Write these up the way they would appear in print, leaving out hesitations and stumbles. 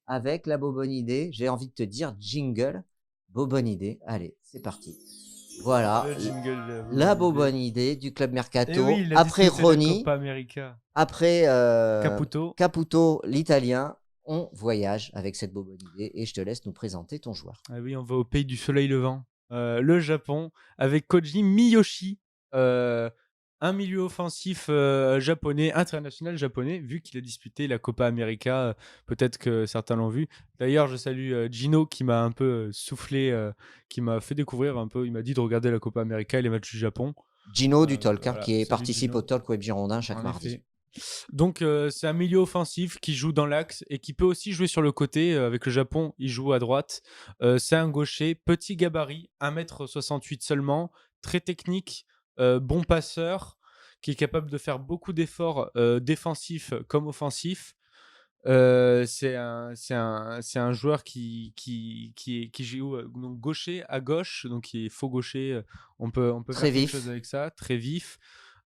avec la Bobonidé. J'ai envie de te dire jingle, Bobonidé. Allez, c'est parti. Voilà, Le jingle la Bobonidé. Bobonidé du Club Et Mercato. oui, la Après distribution de la Rony, Coppa América. après Caputo. Caputo, l'Italien, on voyage avec cette Bobonidé et je te laisse nous présenter ton joueur. Ah oui, on va au pays du soleil levant. Le Japon, avec Koji Miyoshi, un milieu offensif japonais, international japonais, vu qu'il a disputé la Copa América. Peut-être que certains l'ont vu. D'ailleurs, je salue Gino qui m'a un peu soufflé, qui m'a fait découvrir un peu. Il m'a dit de regarder la Copa América et les matchs du Japon. Gino du Talk, Voilà, qui salut participe au Gino. Talk Web Girondin chaque En mardi. effet. Donc, c'est un milieu offensif qui joue dans l'axe et qui peut aussi jouer sur le côté. Avec le Japon, il joue à droite. C'est un gaucher, petit gabarit, 1,68 m seulement, très technique, bon passeur, qui est capable de faire beaucoup d'efforts défensifs comme offensifs. C'est un joueur qui joue donc gaucher à gauche, donc qui est faux gaucher. On peut Très faire quelque vif. chose avec ça, très vif.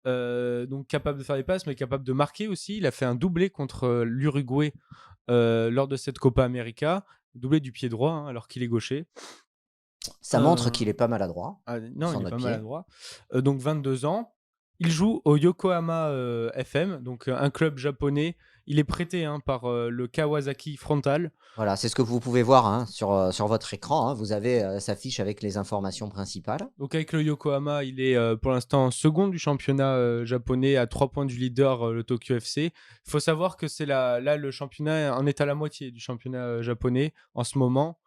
Donc capable de faire des passes, mais capable de marquer aussi. Il a fait un doublé contre l'Uruguay lors de cette Copa América, doublé du pied droit, hein, alors qu'il est gaucher. Ça montre qu'il est pas maladroit. Non, sur il est notre pas pied. maladroit. Donc 22 ans. Il joue au Yokohama FM, donc un club japonais. Il est prêté par le Kawasaki Frontale. Voilà, c'est ce que vous pouvez voir sur votre écran. Hein. Vous avez sa fiche avec les informations principales. Donc avec le Yokohama, il est pour l'instant second du championnat japonais, à 3 points du leader, le Tokyo FC. Il faut savoir que là, le championnat en est à la moitié du championnat japonais en ce moment.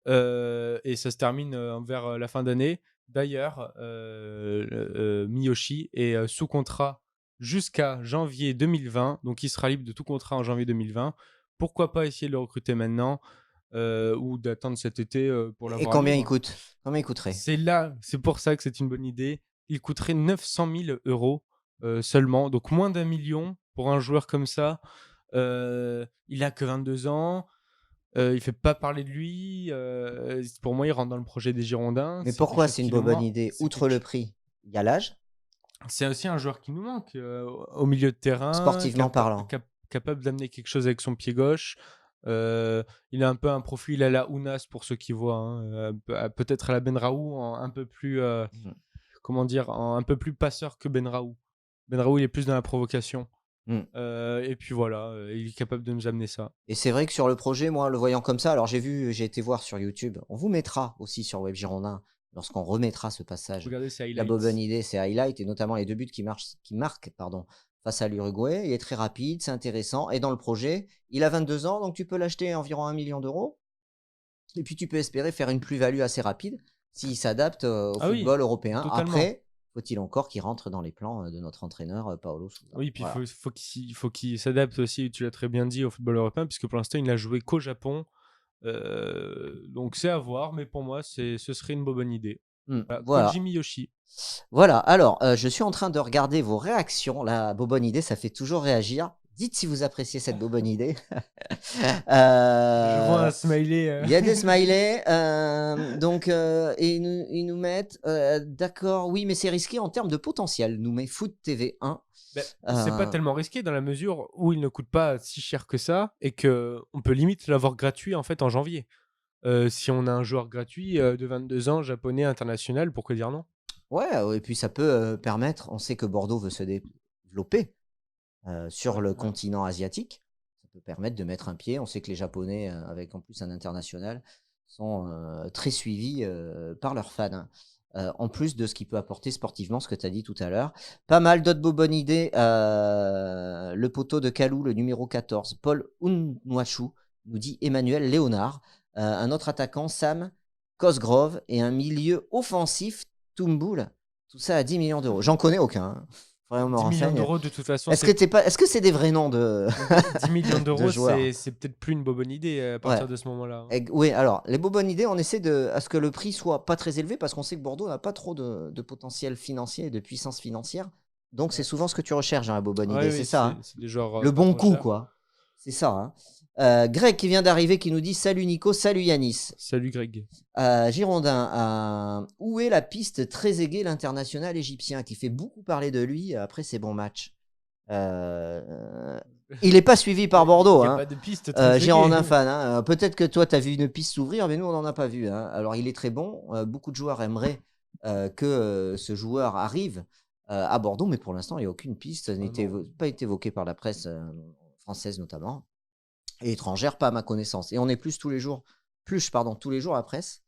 Et ça se termine vers la fin d'année. D'ailleurs, Miyoshi est sous contrat jusqu'à janvier 2020, donc il sera libre de tout contrat en janvier 2020. Pourquoi pas essayer de le recruter maintenant ou d'attendre cet été pour Et l'avoir combien il libre. coûte? Combien il coûterait? C'est pour ça que c'est une bonne idée. Il coûterait 900 000 euros seulement, donc moins d'1 million pour un joueur comme ça. Il a que 22 ans. Il fait pas parler de lui. Pour moi, il rentre dans le projet des Girondins. Mais C'est quelque pourquoi chose c'est une qui nous bonne manque. idée? Outre le prix, il y a l'âge, C'est aussi un joueur qui nous manque au milieu de terrain, sportivement parlant. capable d'amener quelque chose avec son pied gauche. Il a un peu un profil à la Ounas pour ceux qui voient, hein, peut-être à la Benraou, un peu plus, Mhm. comment dire, un peu plus passeur que Benraou. Benraou, il est plus dans la provocation. Mm. Et puis voilà, il est capable de nous amener ça. Et c'est vrai que sur le projet, moi, le voyant comme ça, alors j'ai été voir sur YouTube. On vous mettra aussi sur Web Girondin lorsqu'on remettra ce passage. Regardez ces La bonne highlights. idée, c'est highlight et notamment les 2 buts qui marquent face à l'Uruguay. Il est très rapide, c'est intéressant. Et dans le projet, il a 22 ans, donc tu peux l'acheter environ 1 million d'euros. Et puis tu peux espérer faire une plus-value assez rapide s'il s'adapte au Ah oui, football européen. totalement. Après, faut-il encore qu'il rentre dans les plans de notre entraîneur Paolo Sousa. Oui, puis Voilà. il faut qu'il s'adapte aussi, tu l'as très bien dit, au football européen, puisque pour l'instant, il n'a joué qu'au Japon. Donc c'est à voir, mais pour moi, ce serait une bonne idée. Voilà, Voilà. Koji Miyoshi. Voilà, alors je suis en train de regarder vos réactions. La bobonne idée, ça fait toujours réagir. Dites si vous appréciez cette bobonne idée. Je vois un smiley. Il y a des smileys. Donc, et ils nous mettent d'accord, oui, mais c'est risqué en termes de potentiel. Nous met Foot TV 1. C'est pas tellement risqué dans la mesure où il ne coûte pas si cher que ça et qu'on peut limite l'avoir gratuit en fait en janvier. Si on a un joueur gratuit de 22 ans, japonais, international, pourquoi dire non? Ouais, et puis ça peut permettre, on sait que Bordeaux veut se développer sur le Ouais. continent asiatique. Ça peut permettre de mettre un pied. On sait que les Japonais, avec en plus un international, sont très suivis par leurs fans. Hein. En plus de ce qu'il peut apporter sportivement, ce que tu as dit tout à l'heure. Pas mal d'autres bonnes idées. Le poteau de Kalou, le numéro 14, Paul Unwachu, nous dit Emmanuel Léonard. Un autre attaquant, Sam Cosgrove, et un milieu offensif, Toumboul. Tout ça à 10 millions d'euros. J'en connais aucun. Hein. 10 millions d'euros, de toute façon, Est-ce que c'est des vrais noms de 10 millions de d'euros, joueurs? c'est peut-être plus une bonne idée à partir de ce moment-là. Oui, alors, les bonnes idées, on essaie à ce que le prix soit pas très élevé parce qu'on sait que Bordeaux n'a pas trop de potentiel financier et de puissance financière. Donc, c'est souvent ce que tu recherches dans la bonne idée. Oui, C'est ça. Hein. c'est des genres Le pas bon trop coup, chers. quoi. C'est ça. Hein. Greg qui vient d'arriver qui nous dit salut Nico, salut Yanis. Salut Greg. Girondin, où est la piste très aiguë, l'international égyptien qui fait beaucoup parler de lui après ses bons matchs? Il n'est pas suivi par Il Bordeaux. n'y a Hein. pas de piste très Girondin fan. Hein. Peut-être que toi, tu as vu une piste s'ouvrir, mais nous, on n'en a pas vu. Hein. Alors, il est très bon. Beaucoup de joueurs aimeraient que ce joueur arrive à Bordeaux, mais pour l'instant, il n'y a aucune piste. Ça n'a pas été évoqué par la presse française notamment, et étrangère, pas à ma connaissance. Et on est tous les jours la presse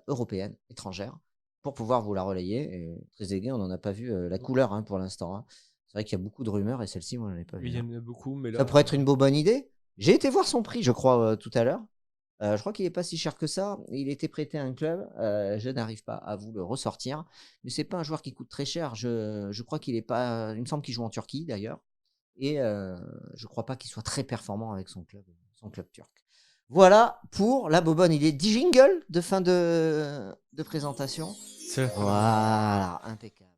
européenne, étrangère, pour pouvoir vous la relayer. Et Trezeguet, on n'en a pas vu la couleur hein, pour l'instant. Hein. C'est vrai qu'il y a beaucoup de rumeurs et celle-ci, moi, je n'en ai pas vu. Il y en a beaucoup, mais là. Ça pourrait être une bonne idée. J'ai été voir son prix, je crois, tout à l'heure. Je crois qu'il n'est pas si cher que ça. Il était prêté à un club. Je n'arrive pas à vous le ressortir. Mais c'est pas un joueur qui coûte très cher. Je crois qu'il est pas. Il me semble qu'il joue en Turquie d'ailleurs. Et je crois pas qu'il soit très performant avec son club turc. Voilà pour la bobonne. Il est 10 jingles de fin de présentation. Voilà, impeccable.